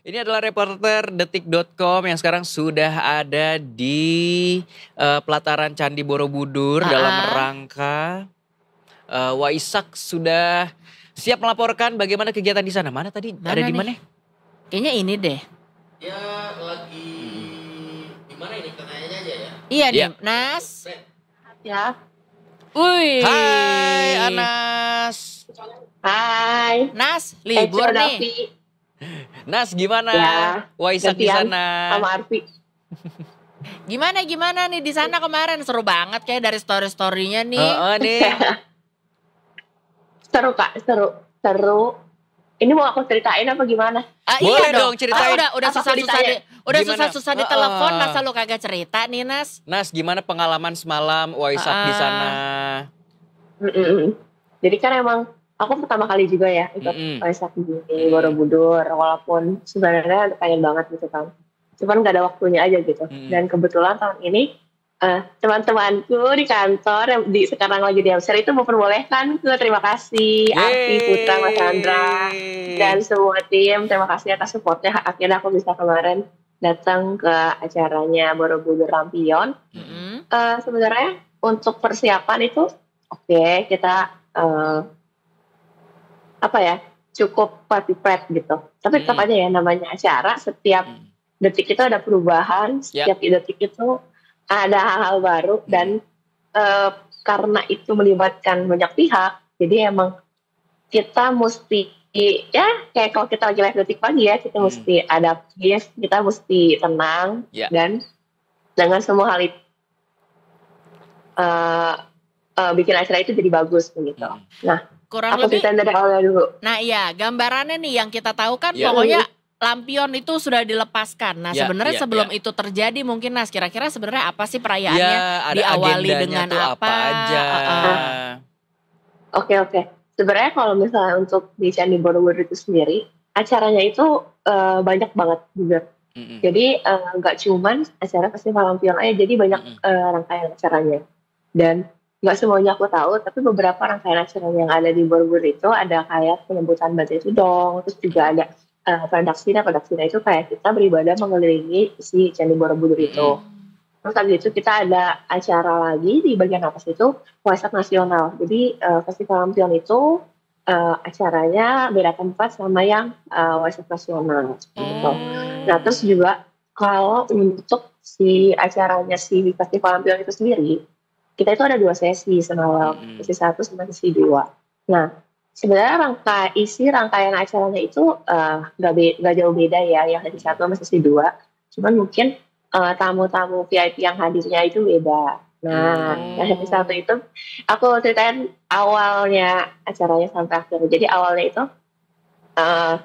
Ini adalah reporter detik.com yang sekarang sudah ada di pelataran Candi Borobudur dalam rangka Waisak. Sudah siap melaporkan bagaimana kegiatan di sana. Mana tadi? Mana ada di nih? mana? Kayaknya ini deh. Ya lagi di mana ini katanya aja ya? Iya nih, Ya. Nas. Ya. Wih. Hai Anas. Hai. Nas, libur nih. Davi. Nas gimana? Ya, Waisak di gantian sana. sama Arfi. Gimana nih di sana kemarin? Seru banget kayak dari story-storynya nih. Nih. Seru Kak, seru. Ini mau aku ceritain apa gimana? Boleh Iya dong, ceritain. Udah Apa susah-susah Gimana? susah-susah di telepon, masa lu kagak cerita nih, Nas? Nas, gimana pengalaman semalam Waisak di sana? Jadi kan emang aku pertama kali juga ya ikut Waisak di Borobudur, walaupun sebenarnya udah pengen banget gitu kan. Cuman gak ada waktunya aja gitu. Dan kebetulan tahun ini teman-temanku di kantor yang sekarang lagi di Amsterdam itu memperbolehkan ke, terima kasih Arfi, Putra, Mas Andra dan semua tim, terima kasih atas supportnya. Akhirnya aku bisa kemarin datang ke acaranya Borobudur Lampion. Sebenarnya untuk persiapan itu oke, kita cukup prepared gitu. Tapi tetap aja ya namanya acara, setiap detik itu ada perubahan, setiap detik itu ada hal-hal baru dan karena itu melibatkan banyak pihak, jadi emang kita mesti ya kayak kalau kita lagi live detik pagi ya, kita mesti adaptif, kita mesti tenang dan dengan semua hal itu bikin acara itu jadi bagus begitu. Nah, kurang aku lebih dari awalnya dulu. Nah iya, gambarannya nih yang kita tahu kan pokoknya lampion itu sudah dilepaskan. Nah sebenarnya sebelum itu terjadi mungkin Nas, kira-kira sebenarnya apa sih perayaannya? Diawali dengan apa aja? Oke. Sebenarnya kalau misalnya untuk di Candi Borobudur itu sendiri, acaranya itu banyak banget juga. Jadi nggak cuman acara festival lampion aja, jadi banyak rangkaian acaranya. Dan nggak semuanya aku tahu, tapi beberapa rangkaian acara yang ada di Borobudur itu ada kayak penyambutan Badai Tudong, terus juga ada Pradaksina itu kayak kita beribadah mengelilingi si Candi Borobudur itu. Terus habis itu kita ada acara lagi di bagian atas itu Waisak Nasional. Jadi Festival Lampion itu acaranya beda tempat sama yang Waisak Nasional. Gitu. Nah terus juga kalau untuk si acaranya si Festival Lampion itu sendiri, kita itu ada 2 sesi semalam, sesi 1 sama sesi 2. Nah sebenarnya rangkaian acaranya itu nggak jauh beda ya, yang sesi 1 sama sesi 2. Cuman mungkin tamu-tamu VIP yang hadirnya itu beda. Nah, sesi 1 itu aku ceritain awalnya acaranya sampai akhirnya. Jadi awalnya itu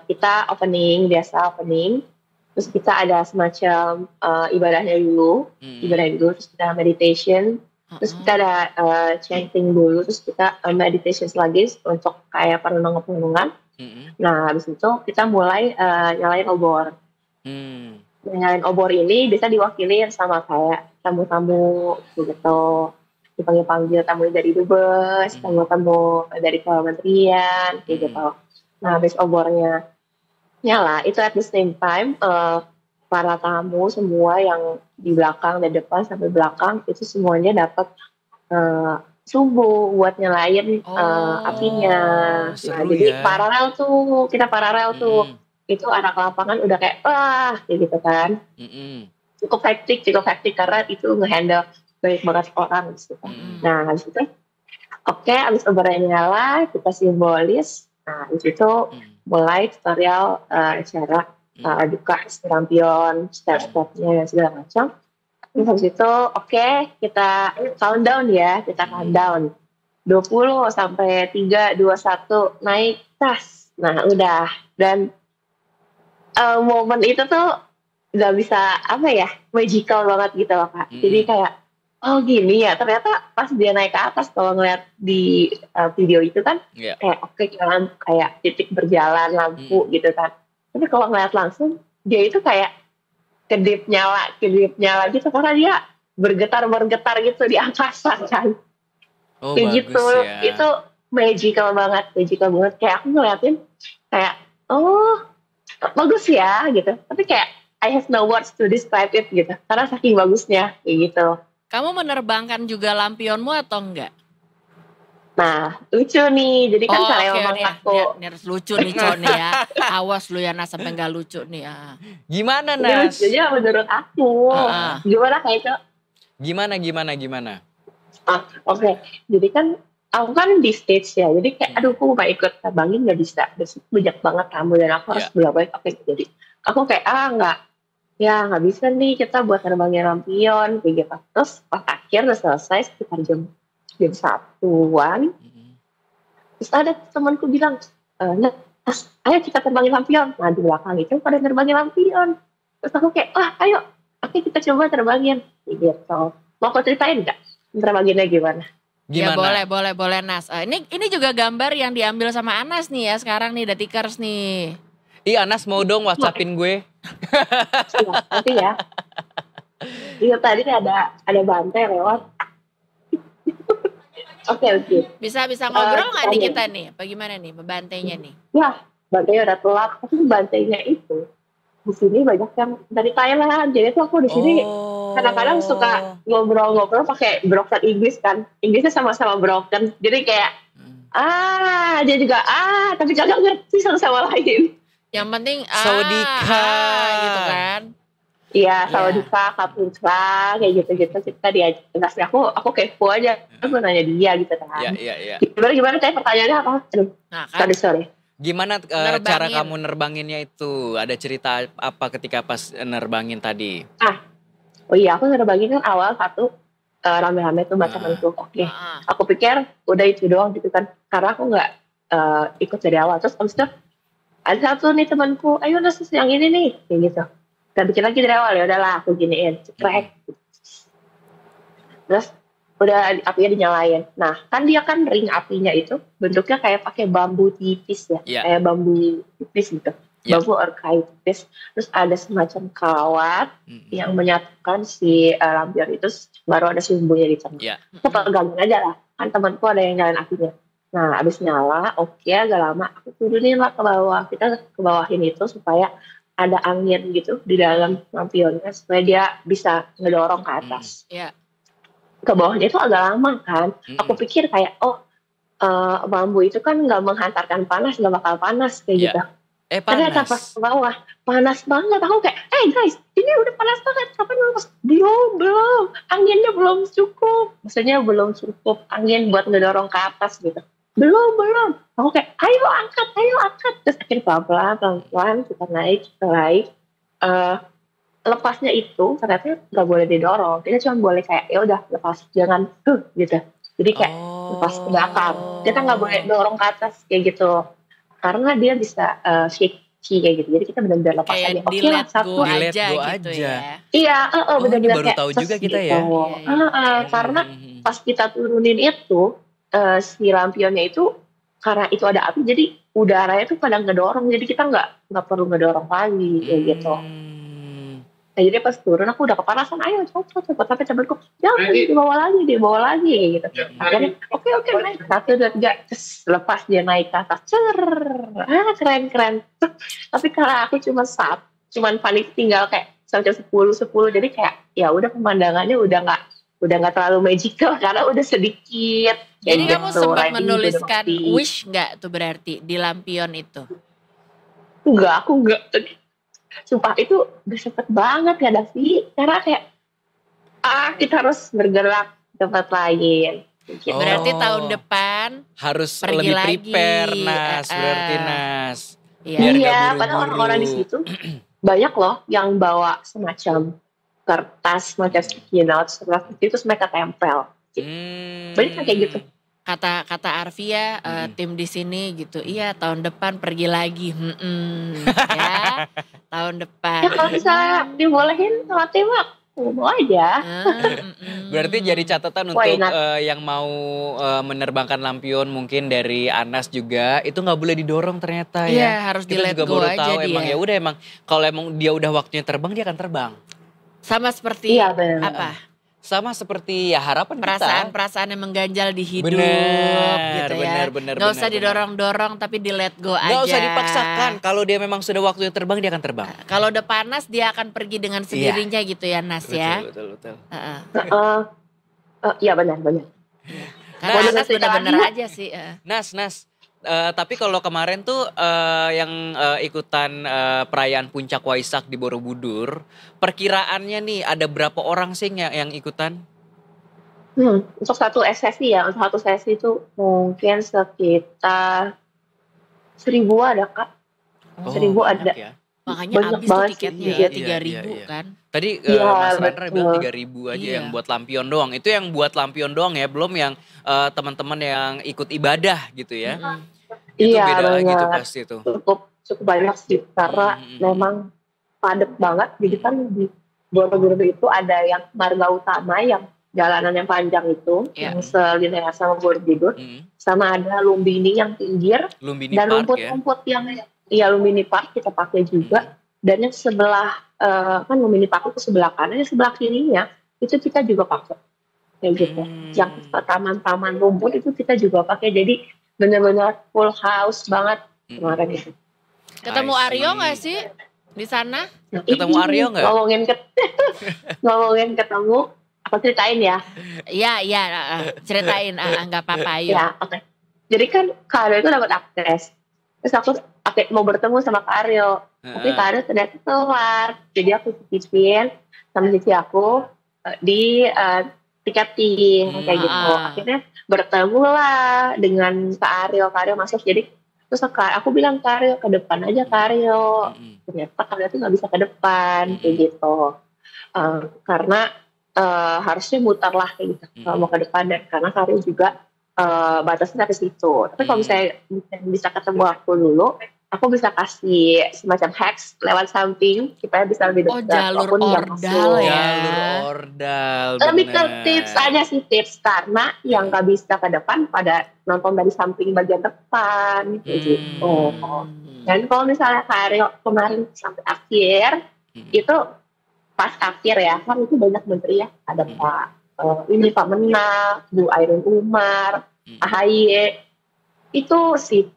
kita opening, terus kita ada semacam ibadahnya dulu, terus kita meditation. Terus kita ada chanting dulu, terus kita meditation lagi untuk kayak perenungan. Nah, habis itu kita mulai nyalain obor. Nyalain obor ini bisa diwakili sama kayak tamu-tamu gitu. Dipanggil-panggil tamu dari dubes, tamu-tamu dari kementerian, gitu. Nah, habis obornya nyala, itu at the same time para tamu semua yang di belakang dan depan sampai belakang itu semuanya dapat sumbu buat nyalain apinya. Nah, jadi kita paralel tuh. Itu anak lapangan udah kayak kayak gitu kan. Cukup hektik karena itu ngehandle banyak banget orang gitu. Nah, habis itu habis obornya nyala, kita simbolis. Nah, habis itu mulai tutorial cara buka lampion, step-stepnya dan segala macam. Terus habis itu kita countdown ya, 20 sampai 3, 2, 1 naik tas. Nah udah, dan momen itu tuh gak bisa magical banget gitu loh Kak. Jadi kayak gini ya, ternyata pas dia naik ke atas, kalau ngeliat di video itu kan kayak kayak titik berjalan lampu gitu kan. Tapi kalau ngeliat langsung, dia itu kayak kedip nyala gitu, karena dia bergetar gitu di angkasa kan. Kayak gitu, itu magical banget. Kayak aku ngeliatin kayak, bagus ya gitu. Tapi kayak I have no words to describe it gitu. Karena saking bagusnya kayak gitu. Kamu menerbangkan juga lampionmu atau enggak? Nah, lucu nih. Jadi kan karena memang aku ini harus lucu nih Con nih ya. Awas lu ya Nas sampai enggak lucu nih. Gimana Nas? Lucunya menurut aku. Gimana kayak itu? Gimana? Oke. Jadi kan aku kan di stage ya. Jadi kayak aduh aku mau ikut terbangin gak bisa. Banyak banget tamu dan aku harus bolak-balik. Oke, jadi aku kayak nggak bisa nih kita buat terbangin lampion kayak gitu. Terus pas akhir udah selesai sekitar jam 1-an, terus ada temanku bilang, Nas, ayo kita terbangin lampion. Nah di belakang itu pada terbangin lampion. Terus aku kayak, ayo, oke kita coba terbangin. Gitu. Mau aku ceritain nggak terbanginnya gimana? Ya boleh Nas. Ini juga gambar yang diambil sama Anas nih ya sekarang nih, Datikers nih. Anas mau dong WhatsAppin gue. Nanti ya. Iya tadi ada bantai lewat. Oke. Bisa ngobrol nggak nih kita nih? Bagaimana nih bantainya nih? Ya, bantainya udah telat. Tapi bantainya itu di sini banyak yang dari Thailand. Jadi tuh aku di sini kadang-kadang suka ngobrol-ngobrol pakai broken Inggris kan. Inggrisnya sama-sama broken. Jadi kayak dia juga tapi kagak ngerti sama lain. Yang penting Sawadika gitu kan. Iya, Sawadika, Kaputra, kayak gitu-gitu kita diajak. Aku kepo aja, aku nanya dia gitu kan. Iya. Gimana kayak pertanyaannya apa? Aduh, sorry. Gimana cara kamu nerbanginnya itu? Ada cerita apa ketika pas nerbangin tadi? Oh iya, aku nerbangin kan awal satu rame-rame tuh temanku. Oke. Aku pikir udah itu doang gitu kan. Karena aku nggak ikut dari awal. Terus abis itu ada satu nih temanku, ayo Nas yang ini nih, kayak gitu. Dan bikin lagi dari awal, ya udahlah aku giniin, cekrek. Terus udah apinya dinyalain. Nah kan dia kan ring apinya itu bentuknya kayak pakai bambu tipis ya, kayak bambu tipis gitu, bambu or kayu tipis. Terus ada semacam kawat yang menyatukan si lampion itu, baru ada sumbunya di tengah. Aku pegangin aja lah, kan temanku ada yang nyalain apinya. Nah abis nyala, agak lama aku turunin lah ke bawah. Kita ke bawahin itu supaya ada angin gitu di dalam lampionnya supaya dia bisa ngedorong ke atas. Ke bawahnya itu agak lama kan. Aku pikir kayak bambu itu kan nggak menghantarkan panas, nggak bakal panas kayak gitu. Ternyata pas ke bawah panas banget. Aku kayak, guys, ini udah panas banget. Kapan lepas? Belum. Anginnya belum cukup. Maksudnya belum cukup angin buat ngedorong ke atas gitu. Belum. Aku kayak, ayo angkat. Terus akhirnya pelan-pelan kita naik. Lepasnya itu ternyata nggak boleh didorong. Kita cuma boleh kayak, ya udah lepas, jangan gitu. Jadi kayak lepas ke belakang. Kita nggak boleh dorong ke atas kayak gitu. Karena dia bisa shake kayak gitu. Jadi kita benar-benar lepas kayak aja. Oke lah, satu aja gitu ya. Iya, benar-benar baru kayak tahu juga kita ya. Karena pas kita turunin itu si lampionnya itu karena itu ada api, jadi udaranya tuh pada ngedorong. Jadi kita nggak perlu ngedorong lagi kayak gitu. Nah, jadi pas turun aku udah kepanasan, ayo coba tapi temanku jangan dibawa lagi kayak gitu. Akhirnya oke naik 1, 2, 3 terus lepas dia naik ke atas, keren. Tapi karena aku cuman panik tinggal kayak sampai 10 jadi kayak ya udah pemandangannya udah nggak terlalu magical karena udah sedikit. Jadi kamu sempat menuliskan wish nggak tuh berarti di lampion itu? Enggak, aku enggak. Sumpah itu udah cepet banget ya Davi. Karena kayak kita harus bergerak ke tempat lain. Berarti tahun depan harus pergi lebih lagi. Prepare Nas, berarti Nas. Iya, padahal orang-orang di situ banyak loh yang bawa semacam kertas, semacam sticky notes, terus mereka tempel. Banyak kayak gitu. Kata Arvia, tim di sini gitu. Iya, tahun depan pergi lagi. Ya, tahun depan. Ya kalau misalnya dibolehin sama tim mau aja. Berarti jadi catatan untuk yang mau menerbangkan lampion mungkin dari Anas juga, itu nggak boleh didorong ternyata ya. Iya, harus di let juga go baru aja tahu dia. emang ya udah emang kalau emang dia udah waktunya terbang dia akan terbang. Sama seperti Sama seperti ya harapan perasaan yang mengganjal di hidup bener, gitu ya. Benar. Gak usah didorong-dorong tapi di let go aja. Gak usah dipaksakan. Kalau dia memang sudah waktunya terbang, dia akan terbang. Kalau udah panas dia akan pergi dengan sendirinya gitu ya Nas ya. Betul. Iya benar. Karena Nas bener-bener aja sih. Nas. Tapi kalau kemarin tuh yang ikutan perayaan Puncak Waisak di Borobudur, perkiraannya nih ada berapa orang sih yang ikutan? Untuk satu sesi itu mungkin sekitar 1.000 ada Kak. 1.000 ada. Ya. Makanya banyak habis tuh tiketnya ya 3.000 kan. Tadi Mas Randra bilang 3.000 aja yang buat lampion doang. Itu yang buat lampion doang ya, belum yang teman-teman yang ikut ibadah gitu ya. Itu beda lagi tuh pasti tuh. Cukup banyak sih karena memang padat banget. Jadi kan di Borobudur itu ada yang marga utama yang jalanan yang panjang itu yang selintas sama Borobudur, sama ada Lumbini yang pinggir, Lumbini dan Park, rumput-rumput yang Lumbini Park kita pakai juga. Dan yang sebelah kan Lumbini Park itu sebelah kanan, sebelah kirinya itu kita juga pakai kayak gitu. Yang taman-taman rumput itu kita juga pakai. Jadi benar-benar full house banget kemarin itu. Ketemu Aryo nggak sih di sana? Ketemu Aryo nggak? Ngomongin ketemu. Aku ceritain ya. Iya, ceritain. Nggak apa-apa, ayo. Ya, oke. Jadi kan Kak Aryo itu dapat akses. Terus aku mau bertemu sama Kak Aryo. Tapi Kak Aryo ternyata keluar. Jadi aku titipin sama cici aku di tiketing kayak gitu. Akhirnya bertemu lah dengan Kak Aryo. Kak Aryo masuk. Jadi terus aku bilang Kak Aryo, ke depan aja Kak Aryo. Ternyata Kak Aryo tuh nggak bisa ke depan kayak gitu. Karena harusnya muter lah kayak gitu kalau mau ke depan, dan karena Karyo juga batasnya dari situ. Tapi kalau misalnya bisa ketemu aku dulu, aku bisa kasih semacam hacks lewat samping supaya bisa lebih dekat. Jalur ordal ya. Jalur ordal. Lebih ke tips aja sih, tips karena yang nggak bisa ke depan pada nonton dari samping bagian depan gitu. Dan kalau misalnya Karyo kemarin sampai akhir itu pas akhir ya, kan itu banyak menteri ya, ada Pak Menak, Bu Ainun Umar, AHY, itu sih,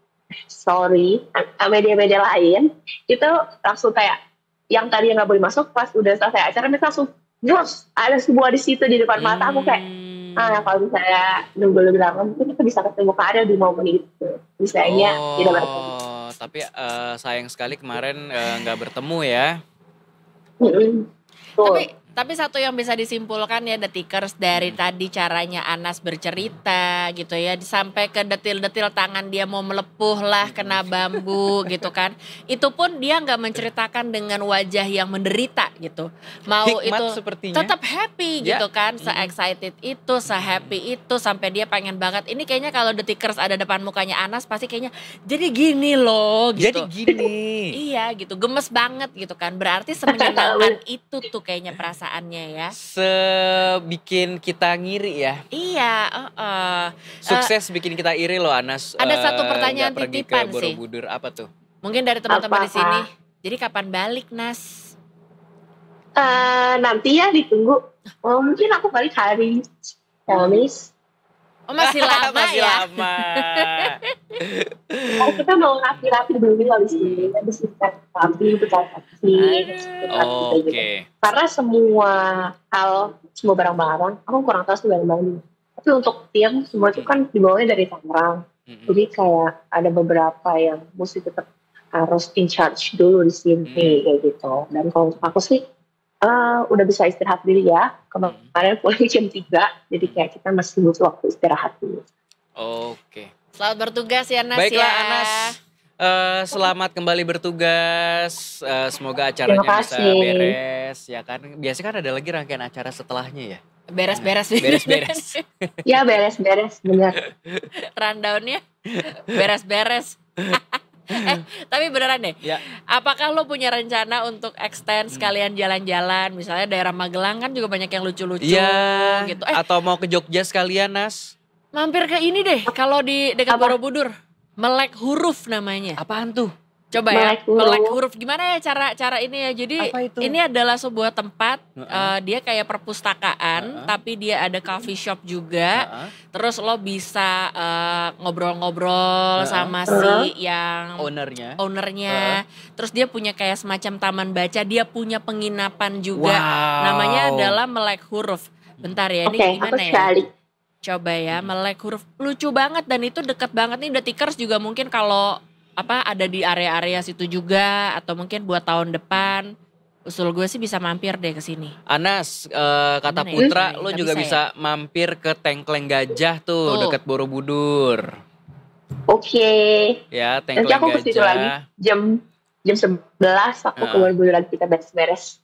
media-media lain, itu langsung kayak, yang tadi nggak boleh masuk, pas udah selesai acara, mereka langsung, ada semua di situ di depan mata aku kayak, kalau misalnya nunggu lebih lama, mungkin kita bisa ketemu Kak Aryo di momen itu, misalnya tidak bertemu. Tapi sayang sekali kemarin nggak bertemu ya. Tapi satu yang bisa disimpulkan ya Detikers dari tadi caranya Anas bercerita gitu ya, sampai ke detil-detil tangan dia mau melepuh lah kena bambu gitu kan. Itu pun dia nggak menceritakan dengan wajah yang menderita gitu. Mau hikmat itu sepertinya. Tetap happy gitu kan, se-excited itu, se-happy itu sampai dia pengen banget. Ini kayaknya kalau Detikers ada depan mukanya Anas pasti kayaknya jadi gini loh gitu. Jadi gini. Iya gitu, gemes banget gitu kan. Berarti semenyenangkan itu tuh kayaknya perasaannya ya. Sebikin kita ngiri ya. Iya. Sukses bikin kita iri loh Anas. Ada satu pertanyaan titipan sih. Borobudur apa tuh? Mungkin dari teman-teman di sini. Jadi kapan balik Nas? Nanti ya ditunggu. Mungkin aku balik hari Kamis. Oh masih lama masih ya? lama. Kita mau rapi-rapi dulu habis ini. Habis rapi, Oke. Karena semua barang-barang, aku kurang tahu sih barang-barang. Tapi untuk tim, semua itu kan dibawanya dari Tangerang. Jadi kayak ada beberapa yang mesti tetap harus in charge dulu di sini kayak gitu. Dan kalau aku sih, udah bisa istirahat dulu ya. Kemarin pulang jam 3, jadi kayak kita masih butuh waktu istirahat dulu. Oke. Selamat bertugas ya Nas. Baiklah ya. Anas, selamat kembali bertugas. Semoga acaranya bisa beres ya kan. Biasanya kan ada lagi rangkaian acara setelahnya ya. Beres-beres. Ya beres-beres, benar. Rundownnya beres-beres. Tapi beneran deh, apakah lo punya rencana untuk extend sekalian jalan-jalan, misalnya daerah Magelang kan juga banyak yang lucu-lucu gitu. Atau mau ke Jogja sekalian Nas? Mampir ke ini deh, kalau di dekat Borobudur, Melek Huruf namanya. Apaan tuh? Coba ya, Melek huruf. melek huruf. Gimana ya cara ini ya? Jadi Apa itu? ini adalah sebuah tempat, dia kayak perpustakaan, tapi dia ada coffee shop juga. Terus lo bisa ngobrol-ngobrol sama si yang ownernya. Terus dia punya kayak semacam taman baca, dia punya penginapan juga. Wow. Namanya adalah Melek Huruf. Bentar ya, ini Oke, gimana aku ya? sekali. Coba ya, Melek Huruf. Lucu banget dan itu deket banget nih. The Tickers juga mungkin kalau ada di area-area situ juga, atau mungkin buat tahun depan. Usul gue sih bisa mampir deh ke sini. Anas, kata Gimana ya? Putra, Nggak lo juga bisa bisa mampir ke Tengkleng Gajah tuh, deket Borobudur. Oke. Ya, Nanti Tengkleng aku ke situ lagi Gajah. jam 11 aku ke Borobudur lagi, kita beres-beres.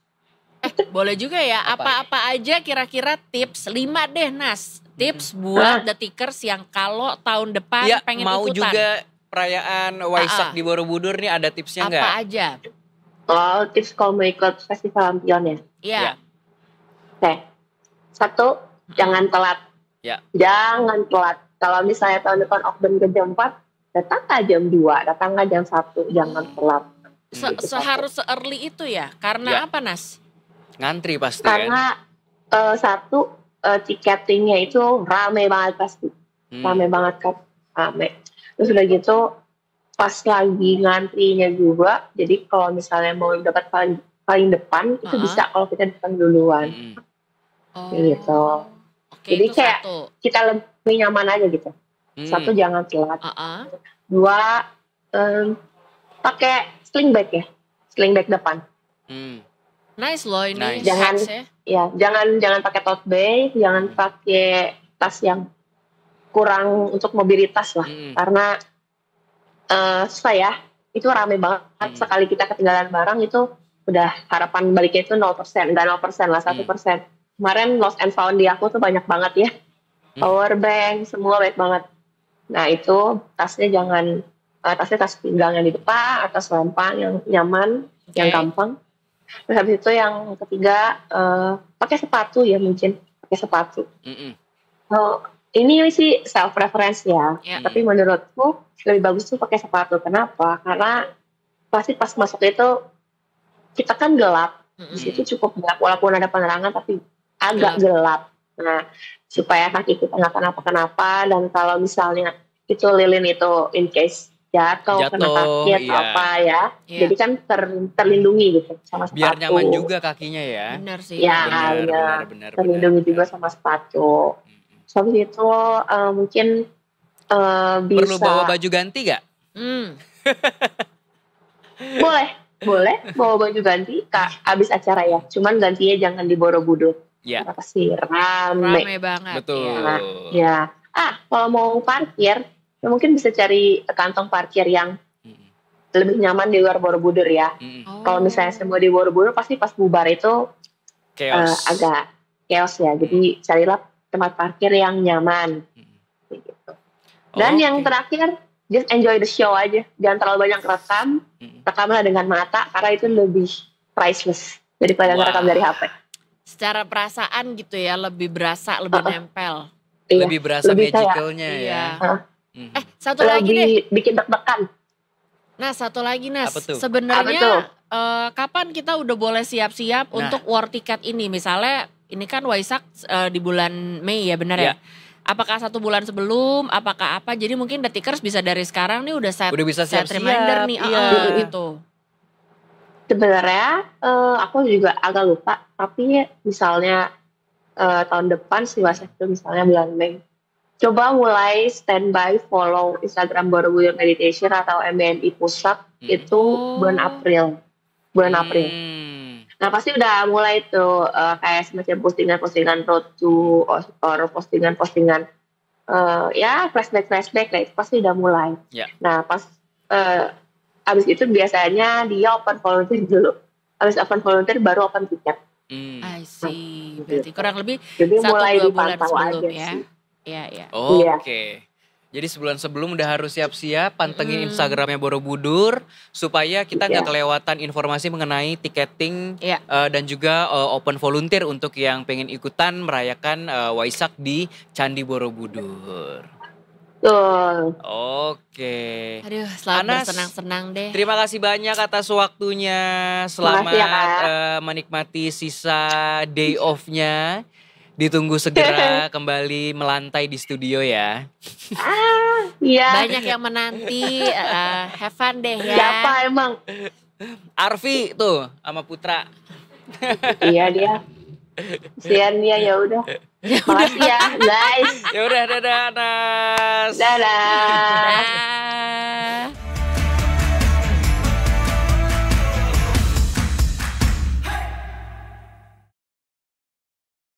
Boleh juga ya, apa-apa aja kira-kira tips 5 deh Nas. Tips buat The Tickers yang kalau tahun depan Ya, pengen mau ikutan. juga perayaan Waisak di Borobudur nih, ada tipsnya nggak? Apa aja? Oh, tips kalau mau ikut festival lampion ya. Iya. Oke. 1, jangan telat. Ya. Jangan telat. Kalau misalnya tahun depan Okben ke jam 4, datanglah jam 2, datanglah jam 1, jangan telat. Seharus se-early itu ya? Karena apa Nas? Ngantri pasti Karena tiketingnya itu rame banget pasti. Rame banget kan. Rame. Terus udah gitu pas lagi ngantrinya juga, jadi kalau misalnya mau dapat paling depan itu bisa kalau kita datang duluan. Gitu. Oke, jadi itu kayak 1. kita lebih nyaman aja gitu. 1, jangan telat. 2, pakai sling bag ya, sling bag depan. Nice loh ini. Jangan jangan pakai tote bag, jangan pakai tas yang kurang untuk mobilitas lah, karena susah ya, itu rame banget. Sekali kita ketinggalan barang itu udah harapan baliknya itu 0%, enggak 0% lah, 1%. Kemarin lost and found di aku tuh banyak banget ya, power bank semua banyak banget. Nah itu tasnya jangan, tas pinggang yang di depan, atau selempang yang nyaman, yang gampang. Terus habis itu yang ketiga, pakai sepatu ya, mungkin pakai sepatu. Ini sih self preference ya, tapi menurutku lebih bagus tuh pakai sepatu. Kenapa? Karena pasti pas masuk itu kita kan gelap, di situ cukup gelap, walaupun ada penerangan tapi agak gelap. Nah, supaya kaki kita nggak kenapa-kenapa, dan kalau misalnya itu lilin itu in case jatuh kena kaki atau apa ya, jadi kan terlindungi gitu sama sepatu. Biar nyaman juga kakinya ya. Benar sih. Ya, benar. Terlindungi juga sama sepatu. Habis itu mungkin bisa. Perlu bawa baju ganti gak? Boleh bawa baju ganti abis acara ya. Cuman gantinya jangan di Borobudur. Ya. Karena pasti rame banget. Betul. Ya. Kalau mau parkir, mungkin bisa cari kantong parkir yang lebih nyaman di luar Borobudur ya. Kalau misalnya semua di Borobudur, pasti pas bubar itu agak chaos ya. Jadi carilah tempat parkir yang nyaman. Gitu. Dan yang terakhir, just enjoy the show aja. Jangan terlalu banyak rekam. Rekamlah dengan mata, karena itu lebih priceless daripada ngerekam dari HP. Secara perasaan gitu ya, lebih berasa, lebih nempel. Iya. Lebih berasa magicalnya ya. Satu lagi deh. Bikin deg-degan. Nah, satu lagi Nas. Apa tuh? Sebenarnya kapan kita udah boleh siap-siap untuk war tiket ini? Misalnya ini kan Waisak di bulan Mei ya, benar ya? Apakah 1 bulan sebelum? Apakah apa? Jadi mungkin The Tickers bisa dari sekarang nih udah bisa set siap-siap reminder nih, gitu. Sebenarnya aku juga agak lupa, tapi misalnya tahun depan sih Waisak itu misalnya bulan Mei. Coba mulai standby follow Instagram Borobudur Meditation atau MBNI Pusat itu bulan April. Nah pasti udah mulai tuh kayak semacam postingan-postingan road to or postingan-postingan ya flashback lah, itu pasti udah mulai. Nah pas abis itu biasanya dia open volunteer dulu. Abis open volunteer baru open tiket. I see. Berarti kurang lebih 1-2 bulan sebelum ya. Iya. Oke. Jadi sebulan sebelum udah harus siap-siap, pantengin Instagramnya Borobudur supaya kita nggak kelewatan informasi mengenai tiketing dan juga open volunteer untuk yang pengen ikutan merayakan Waisak di Candi Borobudur. Tuh. Oke. Aduh, selamat Anas, bersenang-senang deh. terima kasih banyak atas waktunya. Selamat Makasih ya, Kak. menikmati sisa day off-nya. Ditunggu segera kembali melantai di studio ya. Iya. Banyak yang menanti, have fun deh ya. Siapa emang? Arfi tuh sama Putra. Iya dia. Sian dia, ya udah. Makasih ya guys. Ya udah, dadah Anas. Dadah. Dah.